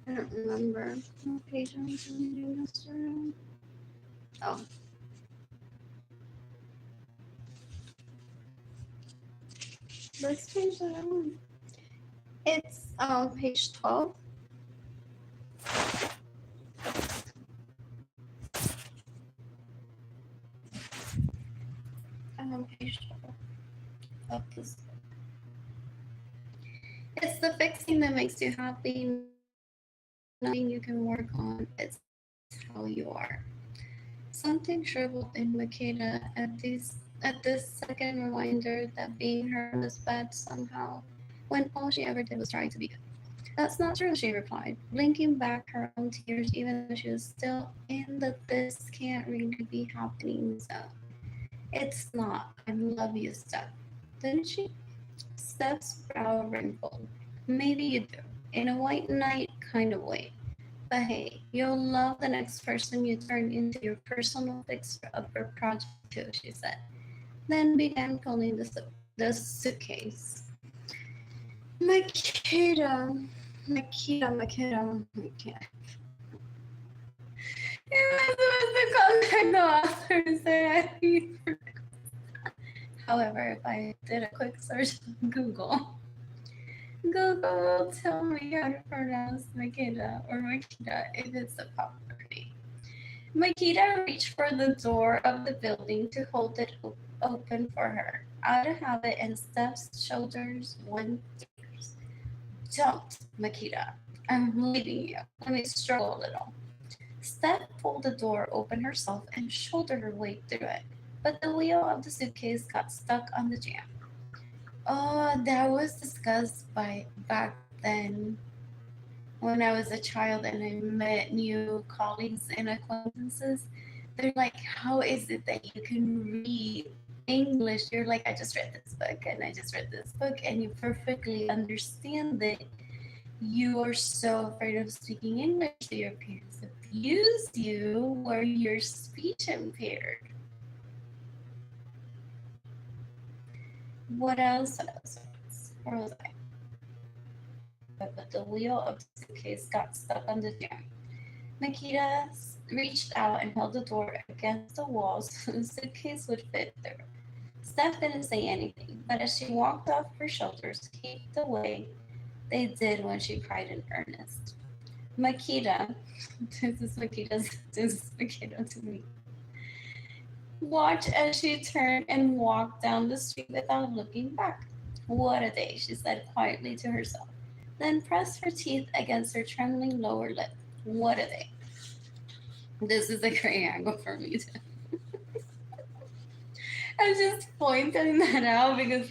I don't remember what page I was reading yesterday. Oh, this page that I'm on. It's page 12. I'm on page 12 of this book. It's the fixing that makes you happy, nothing you can work on. It's how you are. Something shriveled in Makeda at this second reminder that being her was bad somehow, when all she ever did was try to be good. That's not true, she replied, blinking back her own tears even though she was still in the this can't really be happening zone. It's not. I love you, Steph. Didn't she? Steph's brow wrinkled. Maybe you do. In a white knight kind of way. But hey, you'll love the next person you turn into your personal fixer-upper project too, she said. Then began pulling the suitcase. Makita, Makita. You're supposed to contact the author and say I However, if I did a quick search on Google, Google will tell me how to pronounce Makita or Makita if it's a property. Makita reached for the door of the building to hold it open for her. Out of habit and Steph's shoulders went tears. Don't, Makita. I'm leaving you. Let me struggle a little. Steph pulled the door open herself and shouldered her way through it, but the wheel of the suitcase got stuck on the jam. Oh, that was discussed by back then when I was a child and I met new colleagues and acquaintances. They're like, how is it that you can read English? You're like, I just read this book and I just read this book, and you perfectly understand it. You are so afraid of speaking English to your parents abused you were your speech impaired. What else? What else? Where was I? But the wheel of the suitcase got stuck on the jam. Nikita reached out and held the door against the wall so the suitcase would fit through. Steph didn't say anything, but as she walked off her shoulders, kicked away they did when she cried in earnest. Makita, this is Makita to me. Watch as she turned and walked down the street without looking back. What a day, she said quietly to herself, then pressed her teeth against her trembling lower lip. What a day. This is a great angle for me too. I'm just pointing that out because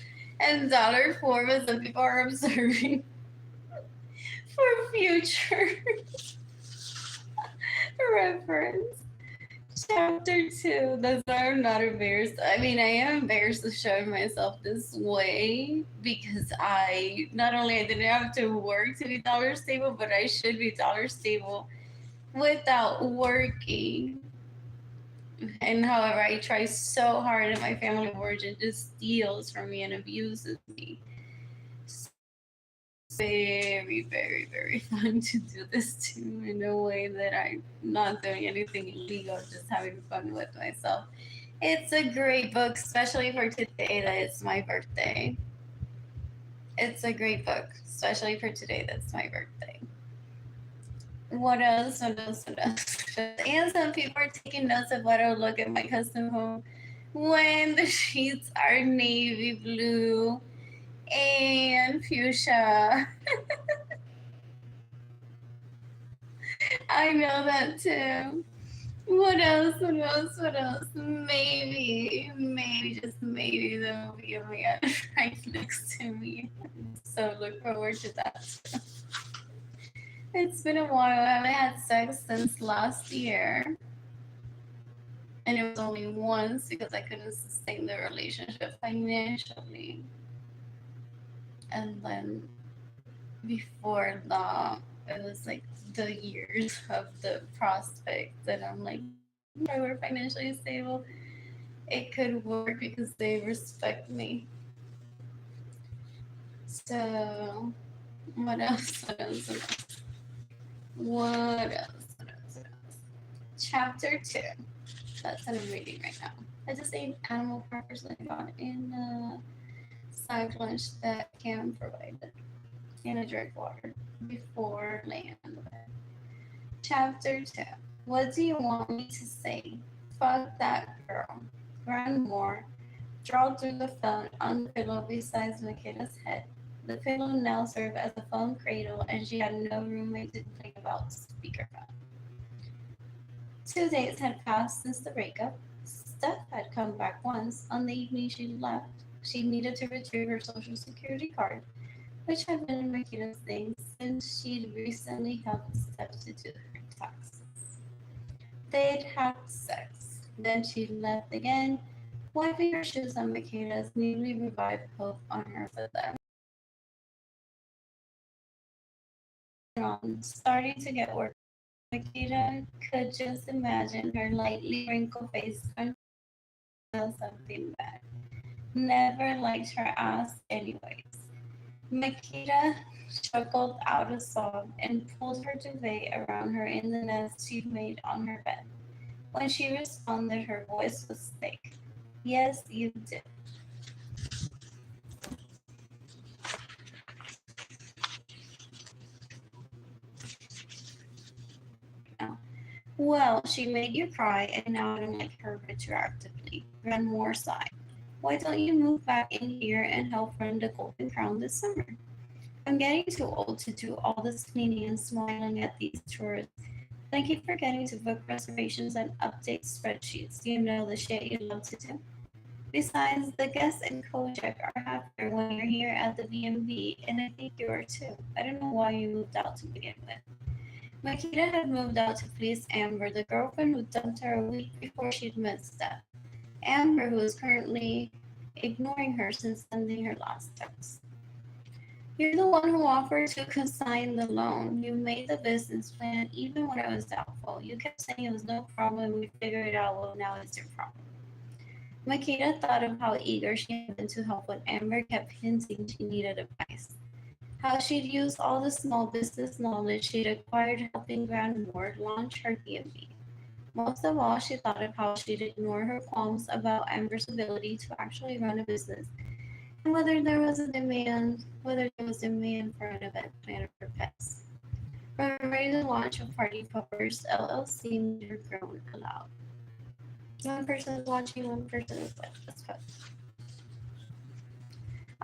in $4 some people are observing for future reference. Chapter 2. That's why I'm not embarrassed. I mean, I am embarrassed to show myself this way because I not only I didn't have to work to be dollar stable, but I should be dollar stable without working. And however, I try so hard, and my family of origin just steals from me and abuses me. Very, very, very fun to do this too in a way that I'm not doing anything illegal, just having fun with myself. It's a great book, especially for today that it's my birthday. It's a great book, especially for today that's my birthday. What else? What else? What else? And some people are taking notes of what I'll look at my custom home when the sheets are navy blue and fuchsia. I know that too. What else? What else? What else? Maybe, just maybe the movie of me right next to me. So look forward to that. It's been a while. I haven't had sex since last year. And it was only once because I couldn't sustain the relationship financially. And then before that, it was like the years of the prospect that I'm like, if I were financially stable, it could work because they respect me. So, what else? What else? What else? What else? What else? What else? Chapter 2. That's what I'm reading right now. I just ate animal crackers that I got in side lunch that Cam provided. And I drank water before laying on the bed. Chapter 2. What do you want me to say? Fuck that girl. Grandmore drawled through the phone on the pillow beside Makita's head. The pillow now served as a phone cradle, and she had no roommate to complain about speakerphone. 2 days had passed since the breakup. Steph had come back once. On the evening she left, she needed to retrieve her social security card, which had been in Makita's things since she'd recently helped Steph to do her taxes. They'd had sex. Then she left again, wiping her shoes on Makita's newly revived hope on her for them. Starting to get work. Makita could just imagine her lightly wrinkled face confessing something bad. Never liked her ass anyways. Makita chuckled out a sob and pulled her duvet around her in the nest she'd made on her bed. When she responded, her voice was thick. Yes, you did. Well, she made you cry, and now I don't like her retroactively. Granmore sighed. Why don't you move back in here and help run the Golden Crown this summer? I'm getting too old to do all this cleaning and smiling at these tourists. And I keep forgetting to book reservations and update spreadsheets. You know the shit you love to do. Besides, the guests in Kojak are happier when you're here at the B&B, and I think you are too. I don't know why you moved out to begin with. Makita had moved out to please Amber, the girlfriend who dumped her a week before she'd met Steph. Amber, who is currently ignoring her since sending her last text. You're the one who offered to consign the loan. You made the business plan even when I was doubtful. You kept saying it was no problem. We figured it out. Well, now it's your problem. Makita thought of how eager she had been to help when Amber kept hinting she needed advice. How she'd used all the small business knowledge she'd acquired helping Grandmore launch her B&B. Most of all, she thought of how she'd ignore her qualms about Amber's ability to actually run a business and whether there was demand for an event planner for pets. Remembering the launch of Party Poppers LLC made her groan aloud. One person is watching, one person is like, let's go.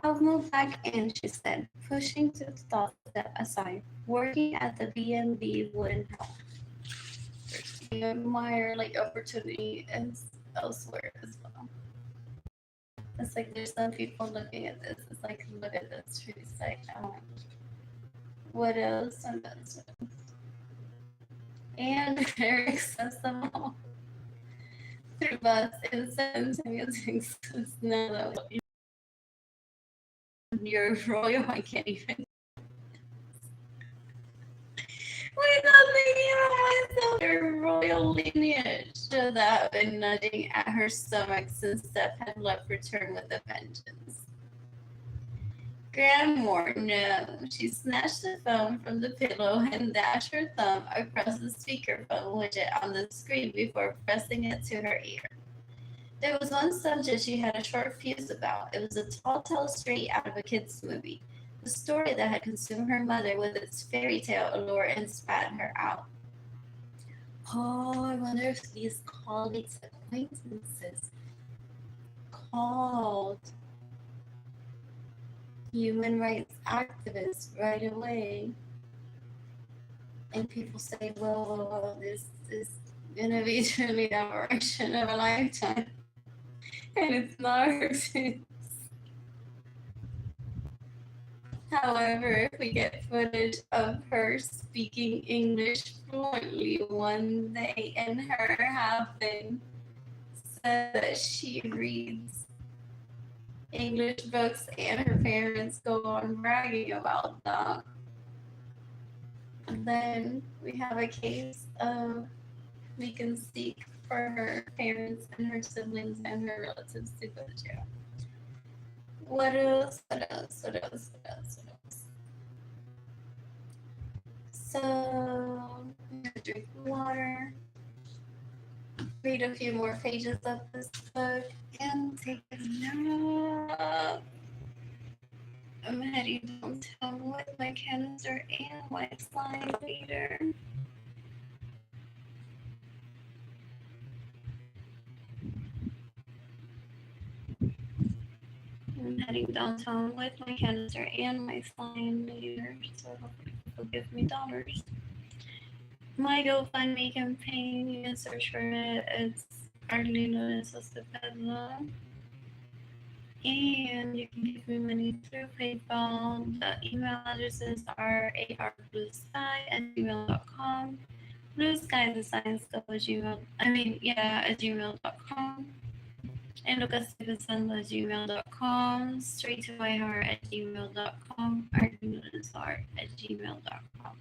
I'll move back in, she said, pushing the thought aside. Working at the B&B wouldn't help. You admire like opportunity is elsewhere as well. It's like there's some people looking at this. It's like, look at this. She's like, what else? And that's it. And very accessible through bus incense music. It's not you're royal. I can't even. Without thinking of myself, their royal lineage should have been nudging at her stomach since Steph had left return with a vengeance. Grandmore, no. She snatched the phone from the pillow and dashed her thumb across the speakerphone widget on the screen before pressing it to her ear. There was one subject she had a short fuse about. It was a tall tale straight out of a kid's movie. The story that had consumed her mother with its fairy tale allure and spat her out. Oh, I wonder if these colleagues, acquaintances, called human rights activists right away. And people say, well, this is going to be truly the aberration of a lifetime. And it's not hers. However, if we get footage of her speaking English fluently one day and her having said that she reads English books and her parents go on bragging about that, then we have a case of we can seek for her parents and her siblings and her relatives to go to jail. What else? So read a few more pages of this book and take a nap. I'm heading downtown with my canister and my slime leader. I'm heading downtown with my canister and my slime leader, so hopefully people give me dollars. My GoFundMe campaign, you can search for it. It's Arlene Lorenzo. And you can give me money through PayPal. The email addresses are arbluesky@gmail.com. Blue Sky Designs go at gmail.com. And Lucas Stevenson at gmail.com. Straight to my heart at gmail.com. Arlene Lorenzo at gmail.com.